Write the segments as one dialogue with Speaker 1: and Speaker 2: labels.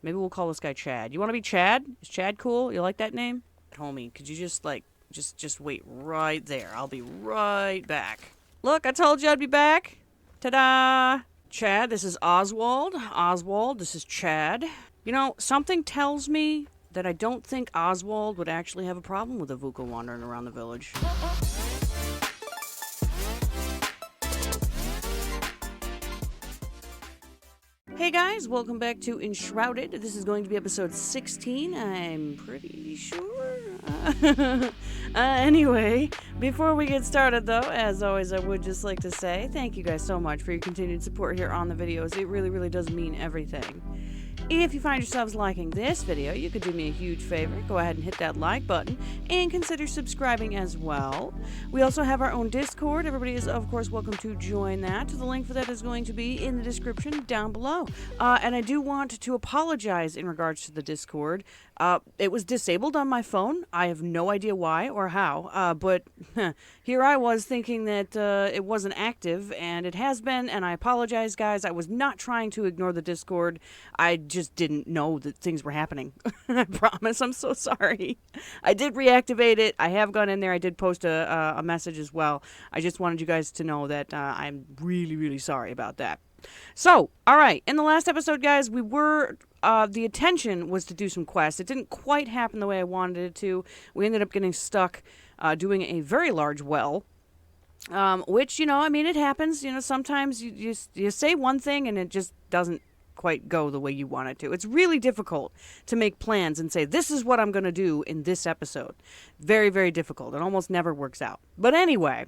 Speaker 1: Maybe we'll call this guy Chad. You want to be Chad? Is Chad cool? You like that name? Homie, could you just, like, just wait right there. I'll be right back. Look, I told you I'd be back. Ta-da! Chad, this is Oswald. Oswald, this is Chad. You know, something tells me that I don't think Oswald would actually have a problem with a Vuka wandering around the village. Hey guys, welcome back to Enshrouded. This is going to be episode 16, I'm pretty sure. Anyway, before we get started though, as always, I would just like to say thank you guys so much for your continued support here on the videos. It really, really does mean everything. If you find yourselves liking this video, you could do me a huge favor. Go ahead and hit that like button and consider subscribing as well. We also have our own Discord. Everybody is, of course, welcome to join that. The link for that is going to be in the description down below. And I do want to apologize in regards to the Discord. It was disabled on my phone. I have no idea why or how, but here I was thinking that it wasn't active, and it has been, and I apologize, guys. I was not trying to ignore the Discord. I just didn't know that things were happening. I promise. I'm so sorry. I did reactivate it. I have gone in there. I did post a message as well. I just wanted you guys to know that I'm really, really sorry about that. So, all right. In the last episode, guys, we were... the intention was to do some quests. It didn't quite happen the way I wanted it to. We ended up getting stuck doing a very large well. Which, you know, I mean, it happens. You know, sometimes you say one thing and it just doesn't quite go the way you want it to. It's really difficult to make plans and say, this is what I'm going to do in this episode. Very, very difficult. It almost never works out. But anyway...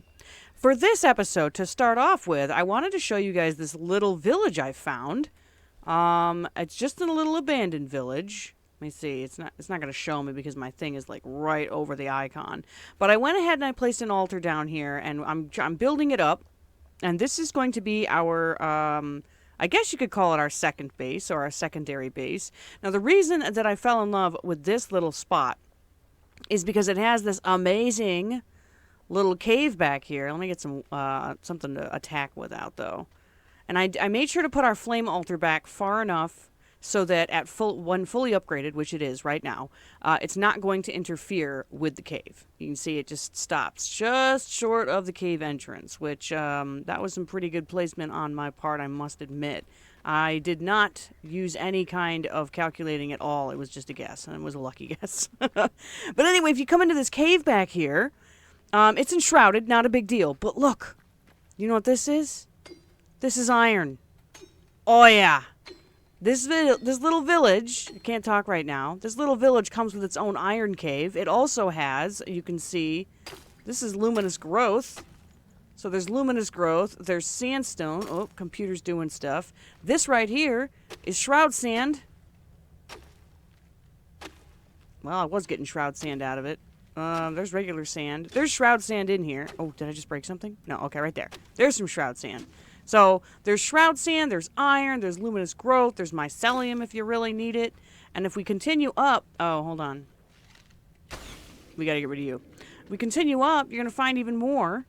Speaker 1: For this episode, to start off with, I wanted to show you guys this little village I found. It's just in a little abandoned village. Let me see. It's not going to show me because my thing is like right over the icon. But I went ahead and I placed an altar down here, and I'm building it up. And this is going to be our, I guess you could call it our second base or our secondary base. Now, the reason that I fell in love with this little spot is because it has this amazing little cave back here. Let me get some something to attack without, though. And I made sure to put our flame altar back far enough so that when fully upgraded, which it is right now, it's not going to interfere with the cave. You can see it just stops just short of the cave entrance, which that was some pretty good placement on my part, I must admit. I did not use any kind of calculating at all. It was just a guess, and it was a lucky guess. But anyway, if you come into this cave back here, it's enshrouded, not a big deal. But look, you know what this is? This is iron. Oh, yeah. This little village, I can't talk right now. This little village comes with its own iron cave. It also has, you can see, this is luminous growth. So there's luminous growth. There's sandstone. Oh, computer's doing stuff. This right here is shroud sand. Well, I was getting shroud sand out of it. There's regular sand. There's shroud sand in here. Oh, did I just break something? No, okay, right there. There's some shroud sand. So, there's shroud sand, there's iron, there's luminous growth, there's mycelium if you really need it. And if we continue up... Oh, hold on. We gotta get rid of you. If we continue up, you're gonna find even more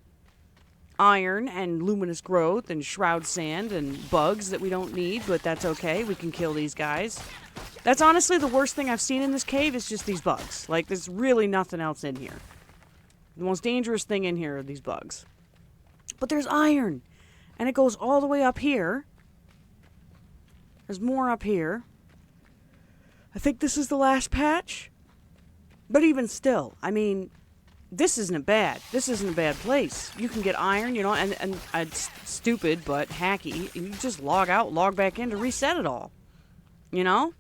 Speaker 1: iron and luminous growth and shroud sand and bugs that we don't need, but that's okay. We can kill these guys. That's honestly the worst thing I've seen in this cave is just these bugs. Like, there's really nothing else in here. The most dangerous thing in here are these bugs. But there's iron. And it goes all the way up here. There's more up here. I think this is the last patch. But even still, I mean, this isn't bad. This isn't a bad place. You can get iron, you know, and it's stupid, but hacky. You just log out, log back in to reset it all. You know?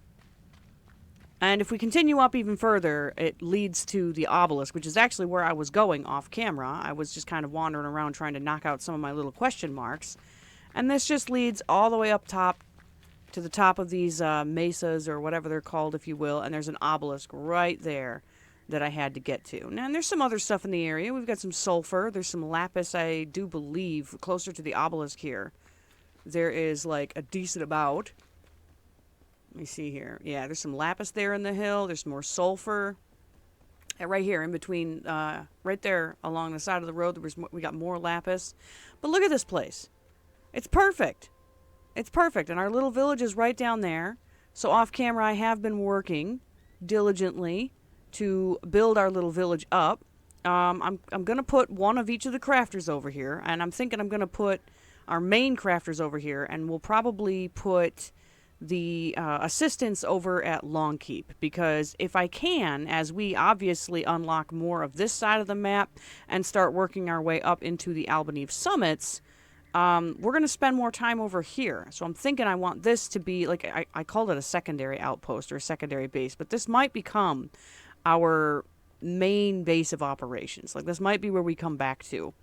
Speaker 1: And if we continue up even further, it leads to the obelisk, which is actually where I was going off camera. I was just kind of wandering around trying to knock out some of my little question marks. And this just leads all the way up top to the top of these mesas, or whatever they're called, if you will. And there's an obelisk right there that I had to get to. Now, and there's some other stuff in the area. We've got some sulfur. There's some lapis, I do believe, closer to the obelisk here. There is, like, a decent amount. Let me see here. Yeah, there's some lapis there in the hill. There's more sulfur. And right here in between, right there along the side of the road, we got more lapis. But look at this place. It's perfect. It's perfect. And our little village is right down there. So off camera, I have been working diligently to build our little village up. I'm going to put one of each of the crafters over here, and I'm thinking I'm going to put our main crafters over here, and we'll probably put the assistants over at Longkeep, because if I can, as we obviously unlock more of this side of the map and start working our way up into the Albanese summits, we're going to spend more time over here. So I'm thinking I want this to be, like, I called it a secondary outpost or a secondary base, but this might become our main base of operations. Like, this might be where we come back to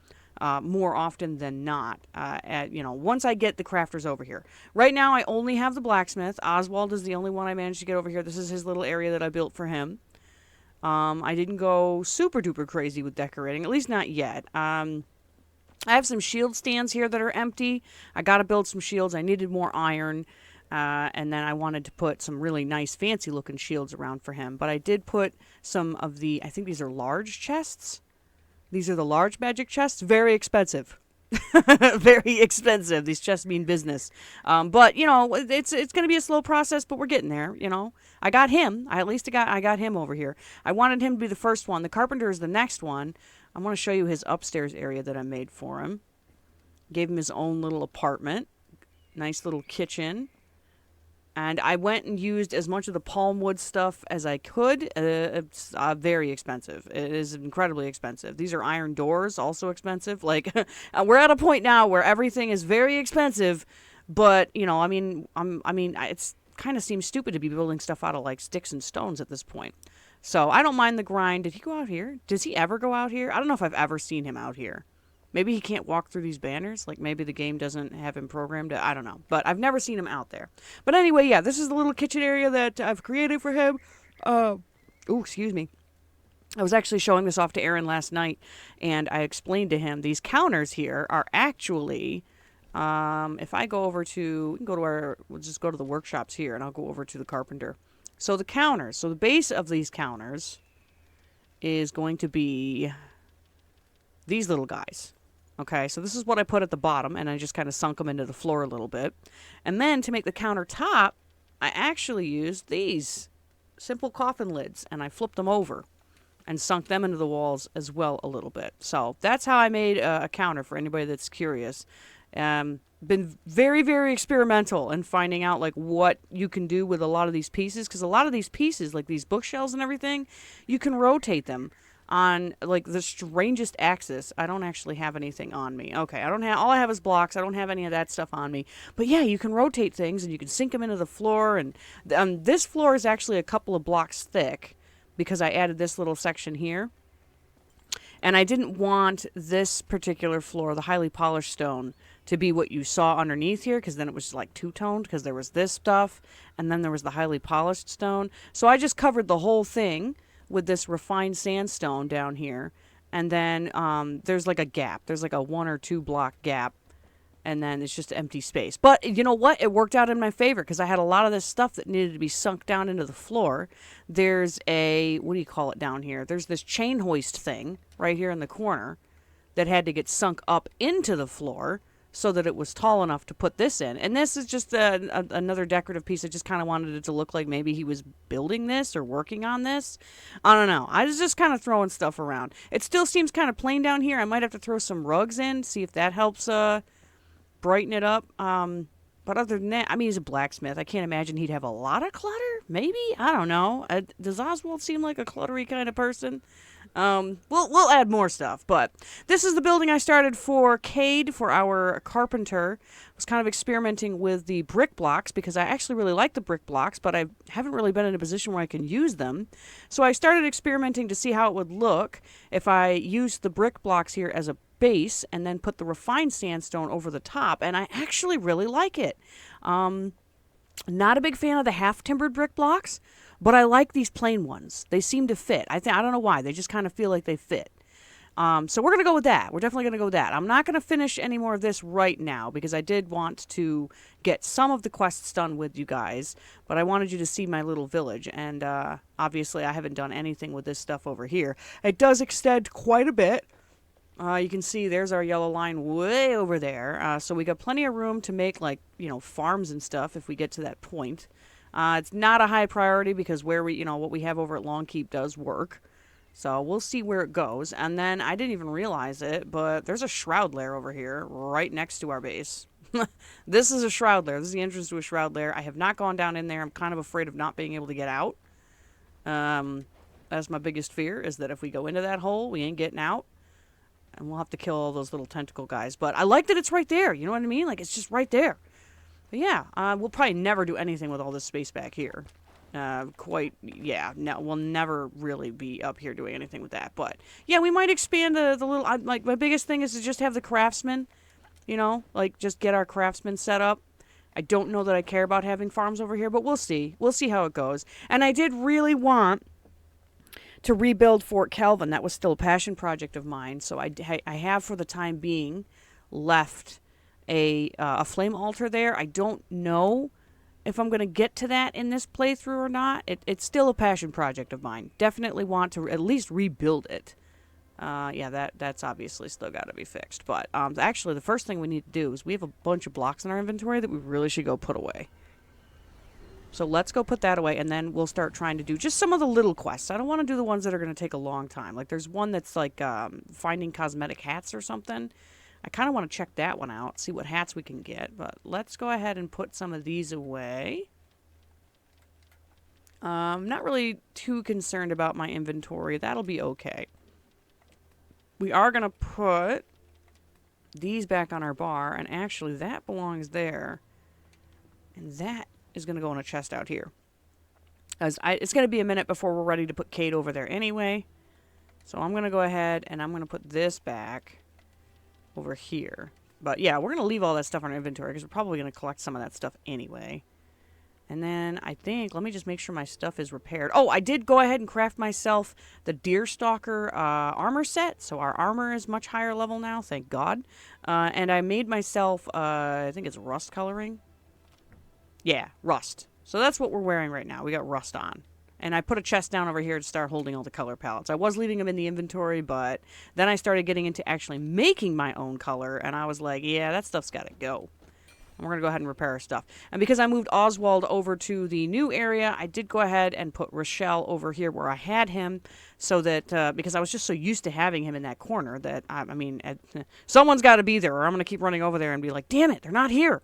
Speaker 1: more often than not, once I get the crafters over here. Right now, I only have the blacksmith. Oswald is the only one I managed to get over here. This is his little area that I built for him. I didn't go super duper crazy with decorating, at least not yet. I have some shield stands here that are empty. I got to build some shields. I needed more iron. And then I wanted to put some really nice fancy looking shields around for him. But I did put some of the, I think these are large chests. These are the large magic chests. Very expensive. Very expensive. These chests mean business. But, it's going to be a slow process, but we're getting there, I got him. I got him over here. I wanted him to be the first one. The carpenter is the next one. I want to show you his upstairs area that I made for him. Gave him his own little apartment. Nice little kitchen. And I went and used as much of the palm wood stuff as I could. It's very expensive. It is incredibly expensive. These are iron doors, also expensive. Like, we're at a point now where everything is very expensive. But, it's kind of seems stupid to be building stuff out of, like, sticks and stones at this point. So I don't mind the grind. Did he go out here? Does he ever go out here? I don't know if I've ever seen him out here. Maybe he can't walk through these banners. Like, maybe the game doesn't have him programmed. I don't know. But I've never seen him out there. But anyway, yeah, this is the little kitchen area that I've created for him. Excuse me. I was actually showing this off to Aaron last night, and I explained to him these counters here are actually, if I go over to, we'll just go to the workshops here, and I'll go over to the carpenter. So the counters, so the base of these counters is going to be these little guys. Okay, so this is what I put at the bottom, and I just kind of sunk them into the floor a little bit. And then to make the countertop, I actually used these simple coffin lids, and I flipped them over and sunk them into the walls as well a little bit. So that's how I made a counter for anybody that's curious. Been very, very experimental in finding out, like, what you can do with a lot of these pieces, because a lot of these pieces, like these bookshelves and everything, you can rotate them on, like, the strangest axis. I don't actually have anything on me. Okay, all I have is blocks. I don't have any of that stuff on me. But yeah, you can rotate things, and you can sink them into the floor, and this floor is actually a couple of blocks thick because I added this little section here. And I didn't want this particular floor, the highly polished stone, to be what you saw underneath here, because then it was like two-toned, because there was this stuff, and then there was the highly polished stone. So I just covered the whole thing with this refined sandstone down here, and then there's like a gap. There's like a 1 or 2 block gap, and then it's just empty space. But you know what? It worked out in my favor, because I had a lot of this stuff that needed to be sunk down into the floor. There's a, what do you call it down here? There's this chain hoist thing right here in the corner that had to get sunk up into the floor so that it was tall enough to put this in. And this is just another decorative piece. I just kind of wanted it to look like maybe he was building this or working on this. I don't know. I was just kind of throwing stuff around. It still seems kind of plain down here. I might have to throw some rugs in, see if that helps brighten it up. But other than that, I mean, he's a blacksmith. I can't imagine he'd have a lot of clutter. Maybe? I don't know. Does Oswald seem like a cluttery kind of person? We'll add more stuff, but this is the building I started for Cade, for our carpenter. I was kind of experimenting with the brick blocks, because I actually really like the brick blocks, but I haven't really been in a position where I can use them. So I started experimenting to see how it would look if I used the brick blocks here as a base and then put the refined sandstone over the top, and I actually really like it. Not a big fan of the half-timbered brick blocks, but I like these plain ones. They seem to fit. I don't know why. They just kind of feel like they fit. So we're going to go with that. We're definitely going to go with that. I'm not going to finish any more of this right now, because I did want to get some of the quests done with you guys, but I wanted you to see my little village, and obviously I haven't done anything with this stuff over here. It does extend quite a bit. You can see there's our yellow line way over there. So we got plenty of room to make, like, farms and stuff if we get to that point. It's not a high priority because where we, what we have over at Longkeep does work. So we'll see where it goes. And then I didn't even realize it, but there's a shroud lair over here right next to our base. This is a shroud lair. This is the entrance to a shroud lair. I have not gone down in there. I'm kind of afraid of not being able to get out. That's my biggest fear, is that if we go into that hole, we ain't getting out. And we'll have to kill all those little tentacle guys. But I like that it's right there. You know what I mean? Like, it's just right there. But yeah, we'll probably never do anything with all this space back here. No, we'll never really be up here doing anything with that. But yeah, we might expand the little, like, my biggest thing is to just have the craftsmen, like, just get our craftsmen set up. I don't know that I care about having farms over here, but we'll see. We'll see how it goes. And I did really want to rebuild Fort Calvin. That was still a passion project of mine. So I have, for the time being, left a flame altar there. I don't know if I'm going to get to that in this playthrough or not. It's still a passion project of mine. Definitely want to at least rebuild it. Yeah, that's obviously still got to be fixed. But actually, the first thing we need to do is we have a bunch of blocks in our inventory that we really should go put away. So let's go put that away, and then we'll start trying to do just some of the little quests. I don't want to do the ones that are going to take a long time. Like, there's one that's like finding cosmetic hats or something. I kind of want to check that one out, see what hats we can get. But let's go ahead and put some of these away. I'm not really too concerned about my inventory. That'll be okay. We are going to put these back on our bar, and actually that belongs there. And that is going to go in a chest out here. As it's going to be a minute before we're ready to put Kate over there anyway. So I'm going to go ahead and I'm going to put this back over here. But yeah, we're going to leave all that stuff in our inventory because we're probably going to collect some of that stuff anyway. And then I think, let me just make sure my stuff is repaired. Oh, I did go ahead and craft myself the Deerstalker armor set. So our armor is much higher level now, thank God. And I made myself, I think it's rust coloring. Yeah, rust. So that's what we're wearing right now. We got rust on. And I put a chest down over here to start holding all the color palettes. I was leaving them in the inventory, but then I started getting into actually making my own color. And I was like, yeah, that stuff's got to go. And we're going to go ahead and repair our stuff. And because I moved Oswald over to the new area, I did go ahead and put Rochelle over here where I had him. So that, because I was just so used to having him in that corner that, someone's got to be there or I'm going to keep running over there and be like, damn it, they're not here.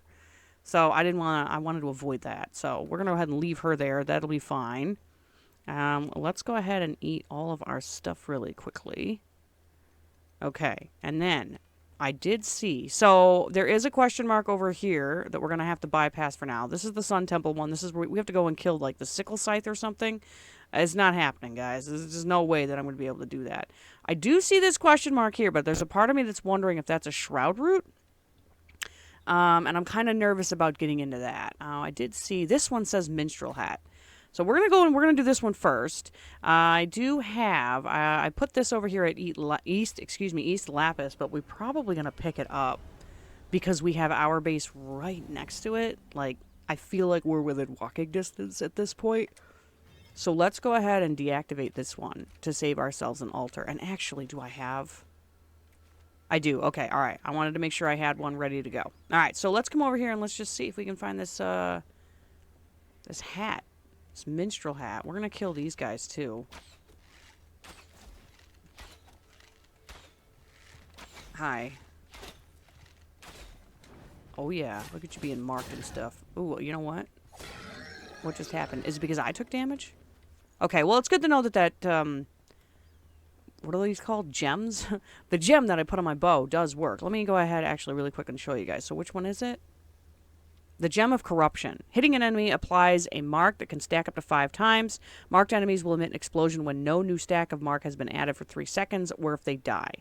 Speaker 1: So I wanted to avoid that. So we're going to go ahead and leave her there. That'll be fine. Let's go ahead and eat all of our stuff really quickly. Okay. And then I did see. So there is a question mark over here that we're going to have to bypass for now. This is the Sun Temple one. This is where we have to go and kill like the sickle scythe or something. It's not happening, guys. There's no way that I'm going to be able to do that. I do see this question mark here, but there's a part of me that's wondering if that's a shroud route. And I'm kind of nervous about getting into that. I did see this one says minstrel hat. So we're going to go and we're going to do this one first. I do have, I put this over here at East Lapis, but we're probably going to pick it up because we have our base right next to it. Like, I feel like we're within walking distance at this point. So let's go ahead and deactivate this one to save ourselves an altar. And actually, do I have... I do. Okay. All right. I wanted to make sure I had one ready to go. All right. So let's come over here and let's just see if we can find this, this hat. This minstrel hat. We're going to kill these guys too. Hi. Oh yeah. Look at you being marked and stuff. Ooh, you know what? What just happened? Is it because I took damage? Okay. Well, it's good to know that what are these called? Gems? The gem that I put on my bow does work. Let me go ahead actually really quick and show you guys. So which one is it? The Gem of Corruption. Hitting an enemy applies a mark that can stack up to 5 times. Marked enemies will emit an explosion when no new stack of mark has been added for 3 seconds or if they die.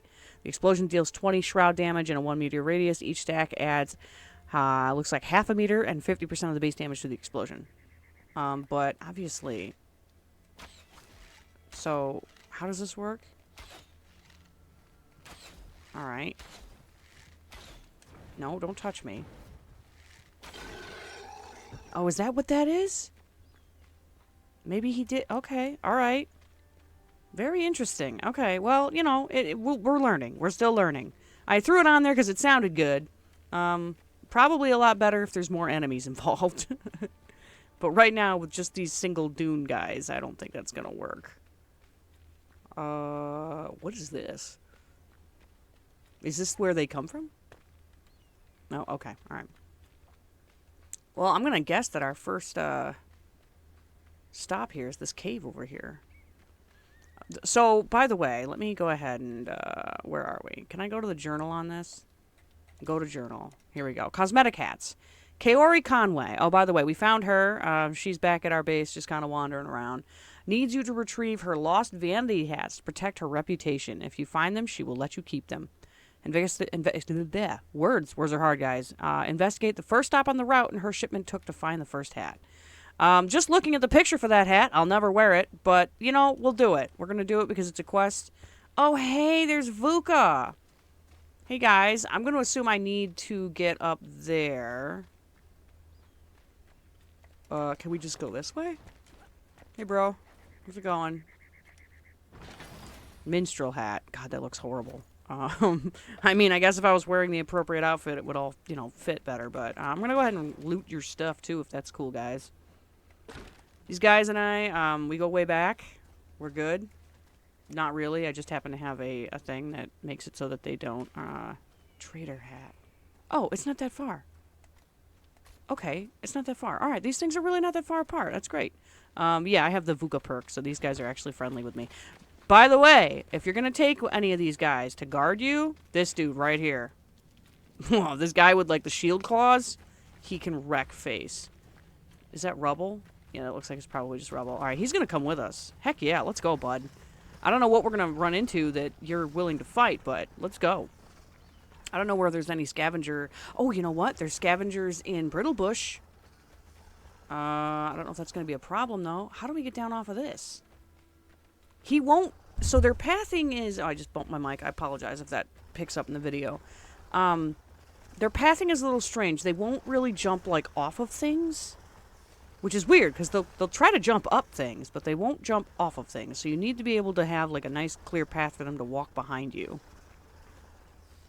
Speaker 1: The explosion deals 20 shroud damage in a 1 meter radius. Each stack adds, looks like half a meter and 50% of the base damage to the explosion. But obviously... So, how does this work? Alright. No, don't touch me. Oh, is that what that is? Maybe he did. Okay, alright. Very interesting. Okay, well, you know, we're learning. We're still learning. I threw it on there because it sounded good. Probably a lot better if there's more enemies involved. But right now, with just these single dune guys, I don't think that's gonna work. What is this? Is this where they come from? No? Okay, alright. Well, I'm gonna guess that our first, stop here is this cave over here. So, by the way, let me go ahead and, where are we? Can I go to the journal on this? Go to journal. Here we go. Cosmetic hats. Kaori Conway. Oh, by the way, we found her. She's back at our base, just kind of wandering around. Needs you to retrieve her lost vanity hats to protect her reputation. If you find them, she will let you keep them. Words are hard, guys. Investigate the first stop on the route and her shipment took to find the first hat. Just looking at the picture for that hat, I'll never wear it, but, you know, we'll do it. We're going to do it because it's a quest. Oh, hey, there's Vuka. Hey, guys, I'm going to assume I need to get up there. Can we just go this way? Hey, bro. How's it going? Minstrel hat. God, that looks horrible. I mean, I guess if I was wearing the appropriate outfit, it would all, you know, fit better. But I'm going to go ahead and loot your stuff, too, if that's cool, guys. These guys and I, we go way back. We're good. Not really. I just happen to have a thing that makes it so that they don't, trader hat. Oh, it's not that far. Okay, it's not that far. All right, these things are really not that far apart. That's great. Yeah, I have the Vuka perk, so these guys are actually friendly with me. By the way, if you're going to take any of these guys to guard you, this dude right here. Whoa, this guy with, like, the shield claws, he can wreck face. Is that rubble? Yeah, that looks like it's probably just rubble. All right, he's going to come with us. Heck yeah, let's go, bud. I don't know what we're going to run into that you're willing to fight, but let's go. I don't know where there's any scavenger. Oh, you know what? There's scavengers in Brittlebush. I don't know if that's going to be a problem, though. How do we get down off of this? He won't... So their pathing is... Oh, I just bumped my mic. I apologize if that picks up in the video. Their pathing is a little strange. They won't really jump, like, off of things. Which is weird, because they'll try to jump up things, but they won't jump off of things. So you need to be able to have, like, a nice, clear path for them to walk behind you.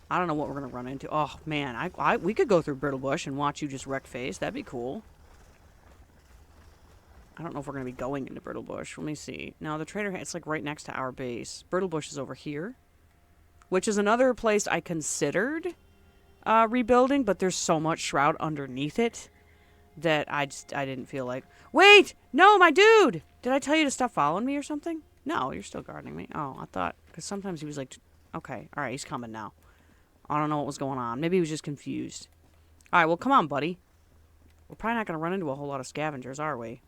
Speaker 1: I don't know what we're going to run into. Oh, man. We could go through Brittlebush and watch you just wreck face. That'd be cool. I don't know if we're going to be going into Brittlebush. Let me see. No, the trader, it's like right next to our base. Brittlebush is over here. Which is another place I considered rebuilding, but there's so much Shroud underneath it that I didn't feel like... Wait! No, my dude! Did I tell you to stop following me or something? No, you're still guarding me. Oh, I thought... Because sometimes he was like... Okay, alright, he's coming now. I don't know what was going on. Maybe he was just confused. Alright, well, come on, buddy. We're probably not going to run into a whole lot of scavengers, are we?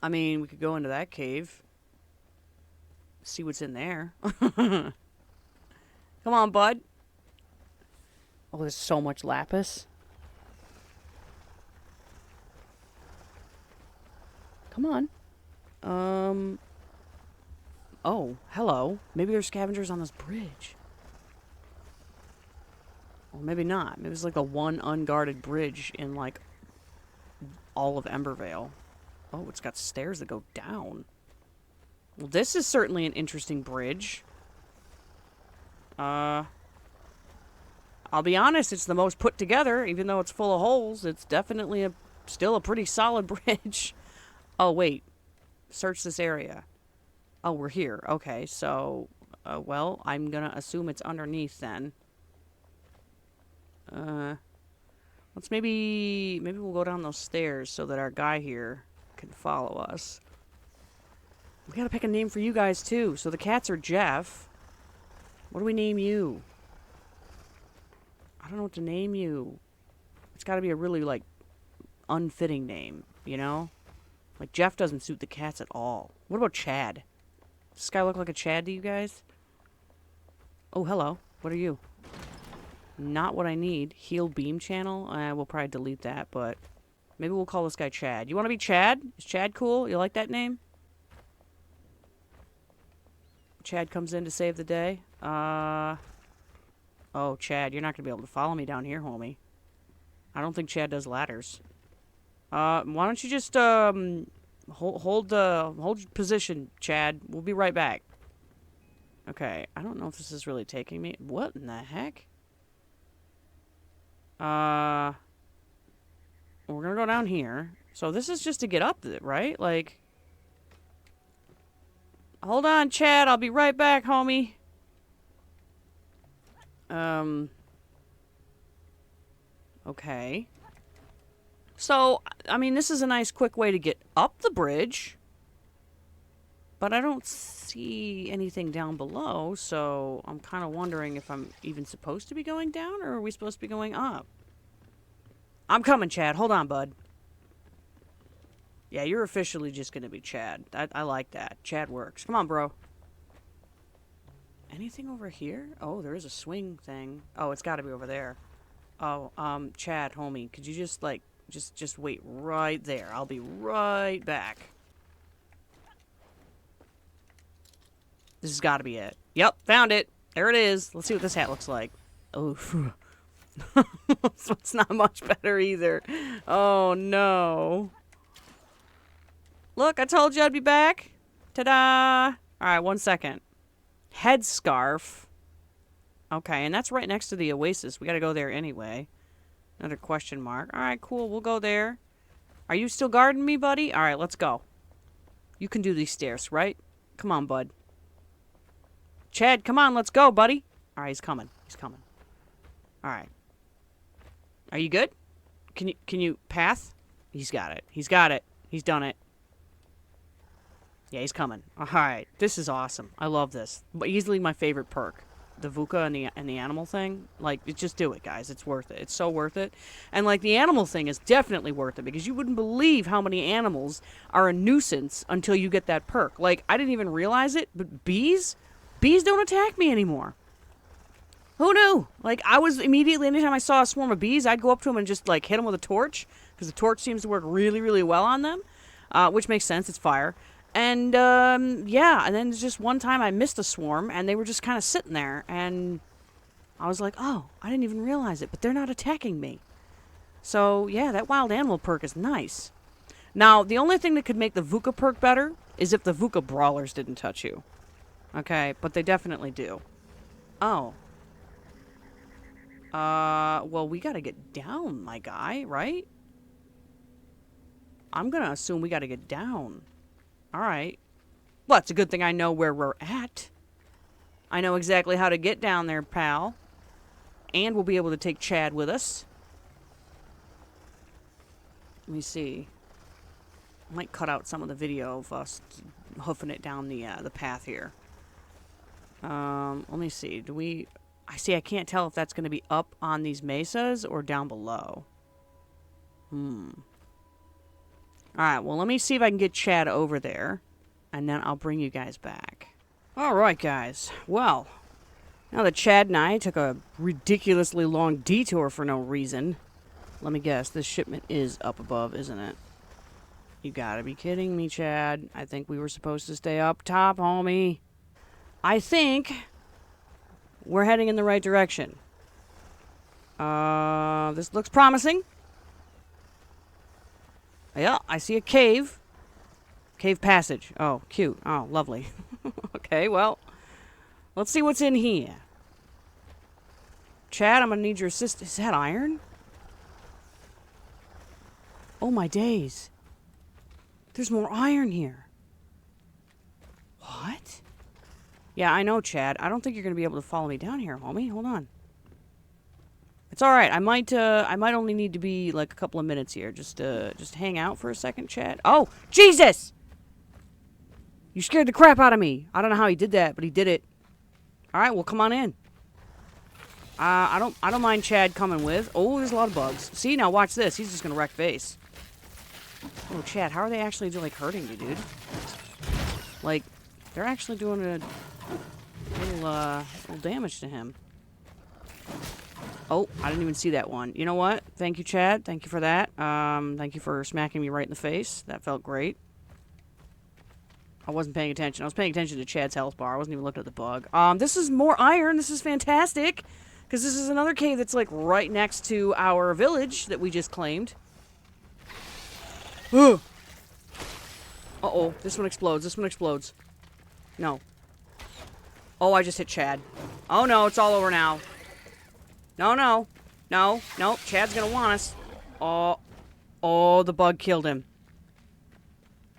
Speaker 1: I mean, we could go into that cave. See what's in there. Come on, bud. Oh, there's so much lapis. Come on. Oh, hello. Maybe there's scavengers on this bridge. Or maybe not. Maybe it's like the one unguarded bridge in, like, all of Embervale. Oh, it's got stairs that go down. Well, this is certainly an interesting bridge. I'll be honest, it's the most put together, even though it's full of holes. It's definitely still a pretty solid bridge. Oh, wait. Search this area. Oh, we're here. Okay, so, well, I'm gonna assume it's underneath then. Let's maybe we'll go down those stairs so that our guy here can follow us. We gotta pick a name for you guys, too. So the cats are Jeff. What do we name you? I don't know what to name you. It's gotta be a really, like, unfitting name, you know? Like, Jeff doesn't suit the cats at all. What about Chad? Does this guy look like a Chad to you guys? Oh, hello. What are you? Not what I need. Heal beam channel? We'll probably delete that, but... Maybe we'll call this guy Chad. You want to be Chad? Is Chad cool? You like that name? Chad comes in to save the day. Oh, Chad, you're not going to be able to follow me down here, homie. I don't think Chad does ladders. Why don't you just, hold position, Chad. We'll be right back. Okay, I don't know if this is really taking me... What in the heck? We're gonna go down here. So this is just to get up, right? Like... Hold on, Chad. I'll be right back, homie. Okay. So, I mean, this is a nice quick way to get up the bridge. But I don't see anything down below, so I'm kind of wondering if I'm even supposed to be going down, or are we supposed to be going up? I'm coming, Chad. Hold on, bud. Yeah, you're officially just going to be Chad. I like that. Chad works. Come on, bro. Anything over here? Oh, there is a swing thing. Oh, it's got to be over there. Oh, Chad, homie, could you just, like, just wait right there. I'll be right back. This has got to be it. Yep, found it. There it is. Let's see what this hat looks like. Oh, so it's not much better either. Oh, no. Look, I told you I'd be back. Ta-da! Alright, 1 second. Headscarf. Okay, and that's right next to the oasis. We gotta go there anyway. Another question mark. Alright, cool. We'll go there. Are you still guarding me, buddy? Alright, let's go. You can do these stairs, right? Come on, bud. Chad, come on, let's go, buddy. Alright, he's coming. He's coming. Alright. Are you good? Can you path? He's got it. He's got it. He's done it. Yeah, he's coming. Alright. This is awesome. I love this. But easily my favorite perk. The VUCA and the animal thing. Like, just do it, guys. It's worth it. It's so worth it. And, like, the animal thing is definitely worth it. Because you wouldn't believe how many animals are a nuisance until you get that perk. Like, I didn't even realize it, but bees? Bees don't attack me anymore. Who knew? Like, I was immediately, anytime I saw a swarm of bees, I'd go up to them and just, like, hit them with a torch. Because the torch seems to work really, really well on them. Which makes sense. It's fire. And, yeah, and then just one time I missed a swarm, and they were just kind of sitting there, and I was like, oh, I didn't even realize it, but they're not attacking me. So, yeah, that wild animal perk is nice. Now, the only thing that could make the VUCA perk better is if the VUCA brawlers didn't touch you. Okay, but they definitely do. Oh. Well, we gotta get down, my guy, right? I'm gonna assume we gotta get down. Alright. Well, it's a good thing I know where we're at. I know exactly how to get down there, pal. And we'll be able to take Chad with us. Let me see. I might cut out some of the video of us hoofing it down the path here. Let me see. Do we... I see, I can't tell if that's going to be up on these mesas or down below. Alright, well, let me see if I can get Chad over there. And then I'll bring you guys back. Alright, guys. Well, now that Chad and I took a ridiculously long detour for no reason. Let me guess, this shipment is up above, isn't it? You gotta be kidding me, Chad. I think we were supposed to stay up top, homie. I think we're heading in the right direction. This looks promising. Yeah, I see a cave. Cave passage. Oh, cute. Oh, lovely. Okay, well, let's see what's in here. Chad, I'm gonna need your assistance. Is that iron? Oh, my days. There's more iron here. What? Yeah, I know, Chad. I don't think you're gonna be able to follow me down here, homie. Hold on. It's all right. I might only need to be like a couple of minutes here. Just hang out for a second, Chad. Oh, Jesus! You scared the crap out of me. I don't know how he did that, but he did it. All right, well, come on in. I don't mind Chad coming with. Oh, there's a lot of bugs. See, now watch this. He's just gonna wreck base. Oh, Chad, how are they actually like hurting you, dude? Like, they're actually doing a little damage to him. Oh, I didn't even see that one. You know what? Thank you, Chad. Thank you for that. Thank you for smacking me right in the face. That felt great. I wasn't paying attention. I was paying attention to Chad's health bar. I wasn't even looking at the bug. This is more iron. This is fantastic. Because this is another cave that's, like, right next to our village that we just claimed. Uh-oh. This one explodes. This one explodes. No. Oh, I just hit Chad. Oh, no. It's all over now. No, no. No. No. Chad's gonna want us. Oh. Oh, the bug killed him.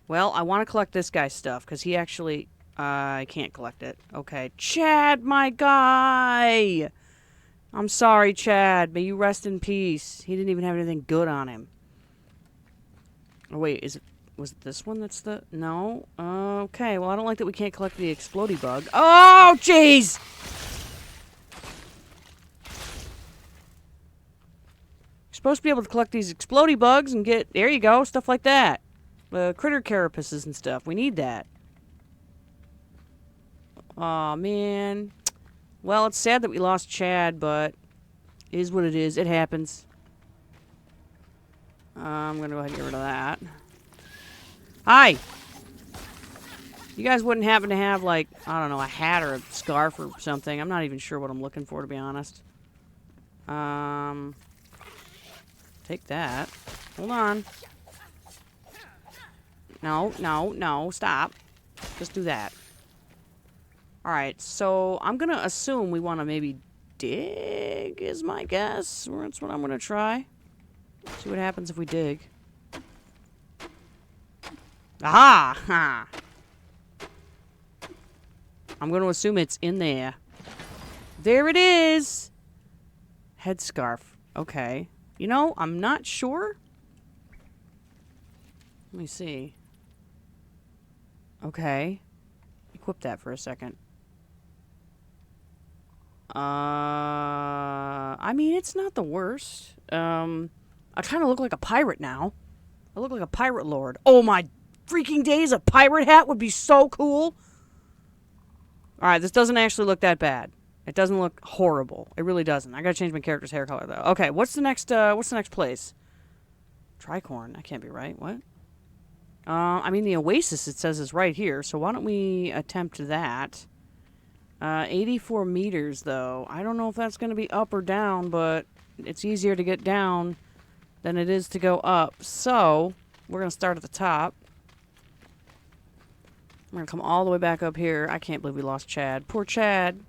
Speaker 1: Well, I want to collect this guy's stuff, because he actually... I can't collect it. Okay. Chad, my guy! I'm sorry, Chad. May you rest in peace. He didn't even have anything good on him. Oh, wait. Was it this one that's the... No? Okay. Well, I don't like that we can't collect the explodey bug. Oh, jeez! You're supposed to be able to collect these explodey bugs and get... There you go. Stuff like that. Critter carapaces and stuff. We need that. Aw, man. Well, it's sad that we lost Chad, but it is what it is. It happens. I'm gonna go ahead and get rid of that. Hi! You guys wouldn't happen to have, like, I don't know, a hat or a scarf or something. I'm not even sure what I'm looking for, to be honest. Take that. Hold on. No, no, no, stop. Just do that. Alright, so I'm gonna assume we want to maybe dig, is my guess. That's what I'm gonna try. See what happens if we dig. Aha! Ha! I'm gonna assume it's in there. There it is! Headscarf. Okay. You know, I'm not sure. Let me see. Okay. Equip that for a second. I mean, it's not the worst. I kind of look like a pirate now. I look like a pirate lord. Oh my freaking days, a pirate hat would be so cool. Alright, this doesn't actually look that bad. It doesn't look horrible. It really doesn't. I gotta change my character's hair color, though. Okay, what's the next place? Tricorn. That can't be right. What? I mean, the oasis, it says, is right here, so why don't we attempt that? 84 meters, though. I don't know if that's going to be up or down, but it's easier to get down than it is to go up. So, we're going to start at the top. We're going to come all the way back up here. I can't believe we lost Chad. Poor Chad.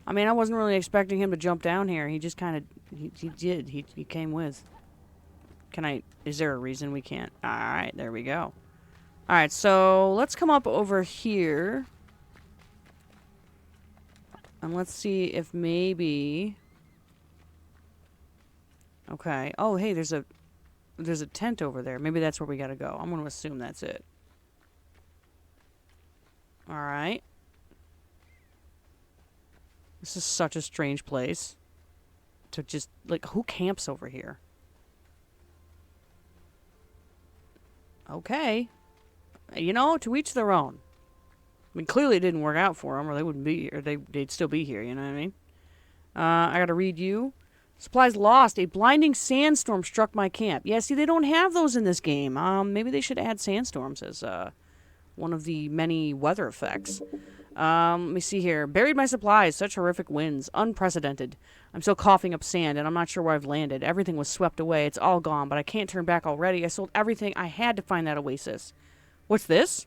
Speaker 1: I mean, I wasn't really expecting him to jump down here. He just kind of... He did. He came with. Can I... Is there a reason we can't? Alright, there we go. Alright, so let's come up over here. And let's see if maybe... Okay. Oh, hey, there's a tent over there. Maybe that's where we gotta go. I'm gonna assume that's it. Alright. This is such a strange place. To just... Like, who camps over here? Okay. You know, to each their own. I mean, clearly it didn't work out for them, or they wouldn't be, or they'd still be here, you know what I mean? I gotta read you. Supplies lost. A blinding sandstorm struck my camp. Yeah, see, they don't have those in this game. Maybe they should add sandstorms as, one of the many weather effects. Let me see here. Buried my supplies. Such horrific winds. Unprecedented. I'm still coughing up sand, and I'm not sure where I've landed. Everything was swept away. It's all gone, but I can't turn back already. I sold everything I had to find that oasis. What's this?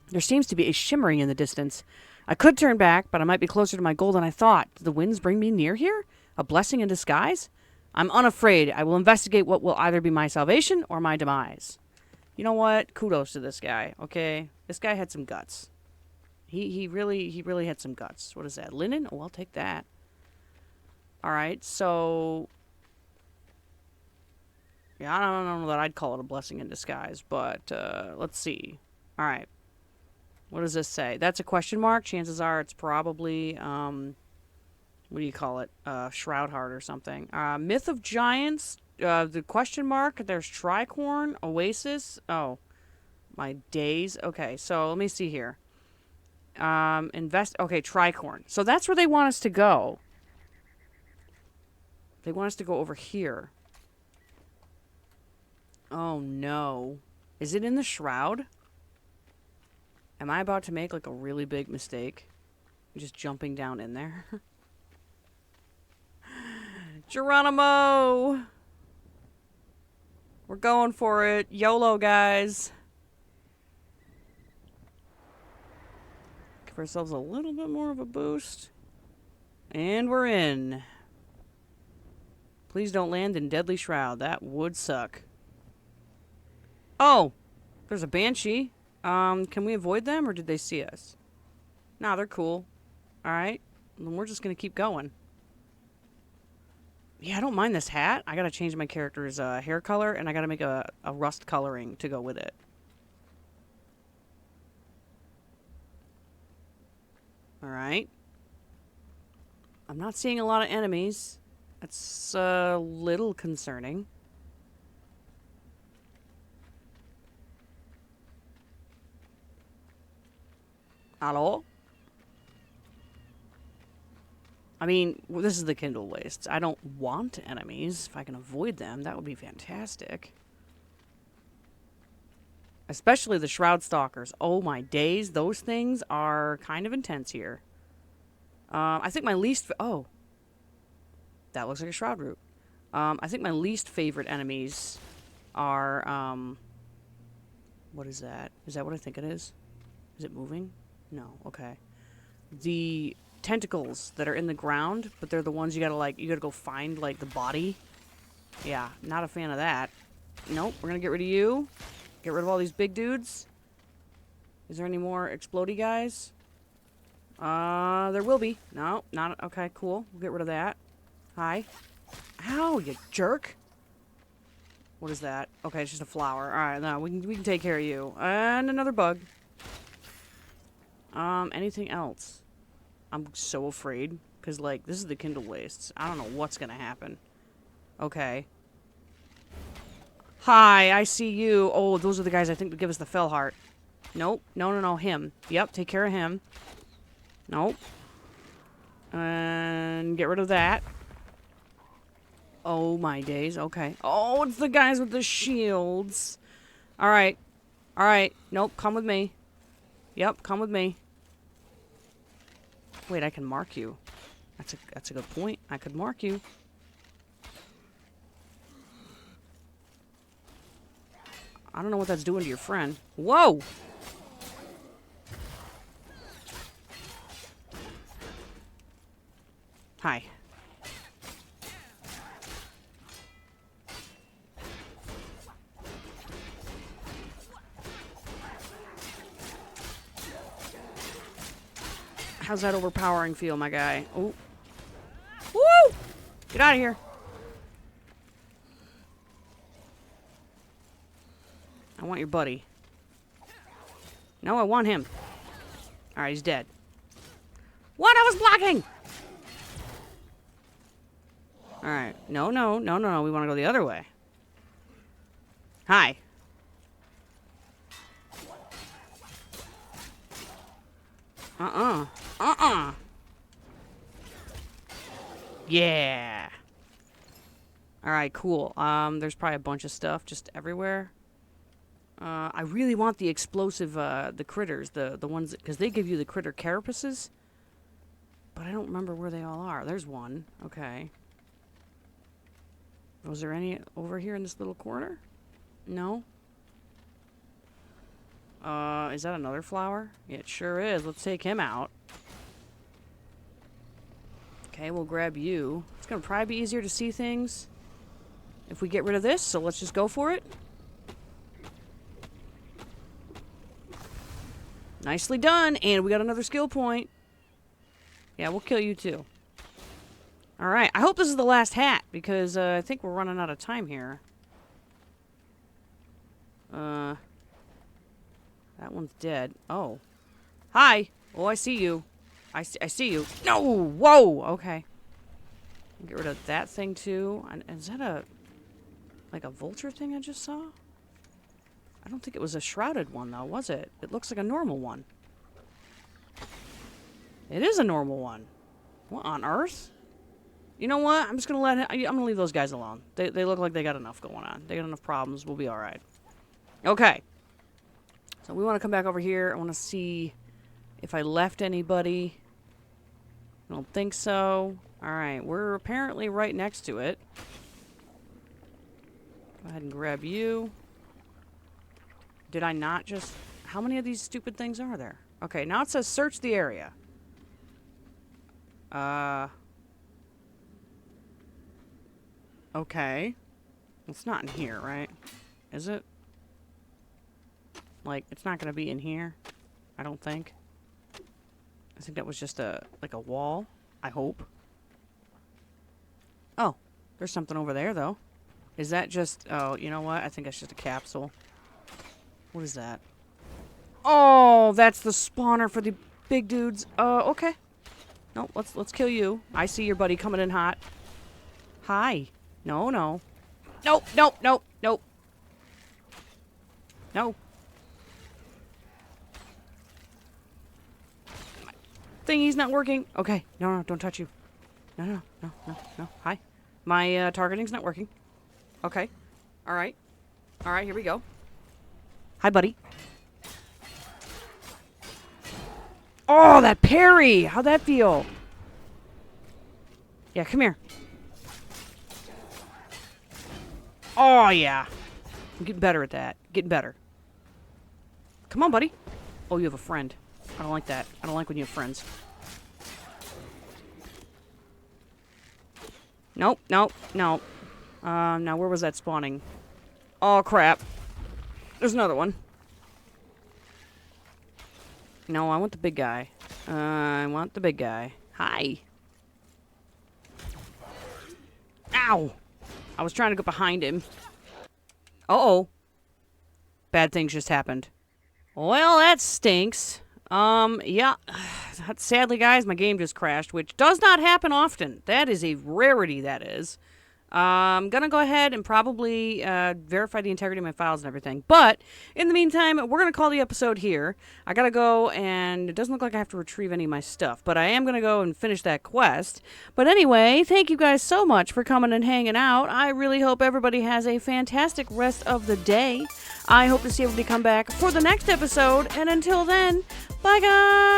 Speaker 1: There seems to be a shimmering in the distance. I could turn back, but I might be closer to my goal than I thought. Did the winds bring me near here? A blessing in disguise? I'm unafraid. I will investigate what will either be my salvation or my demise. You know what? Kudos to this guy, okay? This guy had some guts. He really had some guts. What is that? Linen? Oh, I'll take that. Alright, so... Yeah, I don't know that I'd call it a blessing in disguise, but, let's see. Alright. What does this say? That's a question mark. Chances are it's probably, what do you call it? Shroud Heart or something. Myth of Giants, the question mark. There's Tricorn, Oasis. Oh, my days. Okay, so let me see here. Okay, Tricorn. So that's where they want us to go. They want us to go over here. Oh, no. Is it in the Shroud? Am I about to make, like, a really big mistake? Just jumping down in there? Geronimo! We're going for it. YOLO, guys. Give ourselves a little bit more of a boost. And we're in. Please don't land in deadly shroud. That would suck. Oh! There's a banshee. Can we avoid them, or did they see us? Nah, they're cool. Alright. Then we're just gonna keep going. Yeah, I don't mind this hat. I gotta change my character's hair color, and I gotta make a rust coloring to go with it. Alright. I'm not seeing a lot of enemies. That's a little concerning. Hello? I mean, well, this is the Kindlewastes. I don't want enemies. If I can avoid them, that would be fantastic. Especially the Shroud Stalkers. Oh my days, those things are kind of intense here. I think my least... Oh. That looks like a Shroud root. I think my least favorite enemies are... What is that? Is that what I think it is? Is it moving? No. Okay. The tentacles that are in the ground, but they're the ones you gotta, like, you gotta go find, like, the body. Yeah, not a fan of that. Nope, we're gonna get rid of you. Get rid of all these big dudes. Is there any more explodey guys? There will be. No, not... Okay, cool. We'll get rid of that. Hi. Ow, you jerk. What is that? Okay, it's just a flower. Alright, no, we can take care of you. And another bug. Anything else? I'm so afraid. Because, like, this is the Kindlewastes. I don't know what's gonna happen. Okay. Hi, I see you. Oh, those are the guys I think would give us the fell heart. Nope. No, him. Yep, take care of him. Nope. And get rid of that. Oh, my days. Okay. Oh, it's the guys with the shields. Alright. Alright. Nope, come with me. Yep, come with me. Wait, I can mark you. That's a good point. I could mark you. I don't know what that's doing to your friend. Whoa! Hi. How's that overpowering feel, my guy? Oh. Woo! Get out of here. I want your buddy. No, I want him. Alright, he's dead. What? I was blocking! Alright. No. We want to go the other way. Hi. Yeah. Alright, cool. There's probably a bunch of stuff just everywhere. I really want the explosive, the critters, the ones that, because they give you the critter carapaces. But I don't remember where they all are. There's one. Okay. Was there any over here in this little corner? No? Is that another flower? Yeah, it sure is. Let's take him out. Okay, we'll grab you. It's gonna probably be easier to see things if we get rid of this, so let's just go for it. Nicely done, and we got another skill point. Yeah, we'll kill you too. Alright, I hope this is the last hat, because I think we're running out of time here. That one's dead. Oh. Hi! Oh, I see you. I see you. No! Whoa! Okay. Get rid of that thing too. And is that like a vulture thing I just saw? I don't think it was a shrouded one though, was it? It looks like a normal one. It is a normal one. What on earth? You know what? I'm just gonna I'm gonna leave those guys alone. They look like they got enough going on. They got enough problems. We'll be alright. Okay. So we want to come back over here. I want to see if I left anybody. I don't think so. Alright, we're apparently right next to it. Go ahead and grab you. Did I not just... How many of these stupid things are there? Okay, now it says search the area. Okay. It's not in here, right? Is it? Like, it's not going to be in here. I don't think. I think that was just like a wall. I hope. Oh, there's something over there, though. Is that just... Oh, you know what? I think that's just a capsule. What is that? Oh, that's the spawner for the big dudes. Okay. No, let's kill you. I see your buddy coming in hot. Hi. No, no. Nope, nope, nope, nope. No. Thingy's not working. Okay. No, no, don't touch you. No, no, no, no, no. Hi. My targeting's not working. Okay. Alright. Alright, here we go. Hi, buddy. Oh, that parry! How'd that feel? Yeah, come here. Oh, yeah. I'm getting better at that. Getting better. Come on, buddy. Oh, you have a friend. I don't like that. I don't like when you have friends. Nope, nope, nope. Now where was that spawning? Oh, crap. There's another one. No, I want the big guy. I want the big guy. Hi. Ow! I was trying to go behind him. Uh-oh. Bad things just happened. Well, that stinks. Yeah. Sadly, guys, my game just crashed, which does not happen often. That is a rarity, that is. I'm gonna go ahead and probably verify the integrity of my files and everything. But, in the meantime, we're gonna call the episode here. I gotta go, and it doesn't look like I have to retrieve any of my stuff. But I am gonna go and finish that quest. But anyway, thank you guys so much for coming and hanging out. I really hope everybody has a fantastic rest of the day. I hope to see everybody come back for the next episode. And until then, bye guys!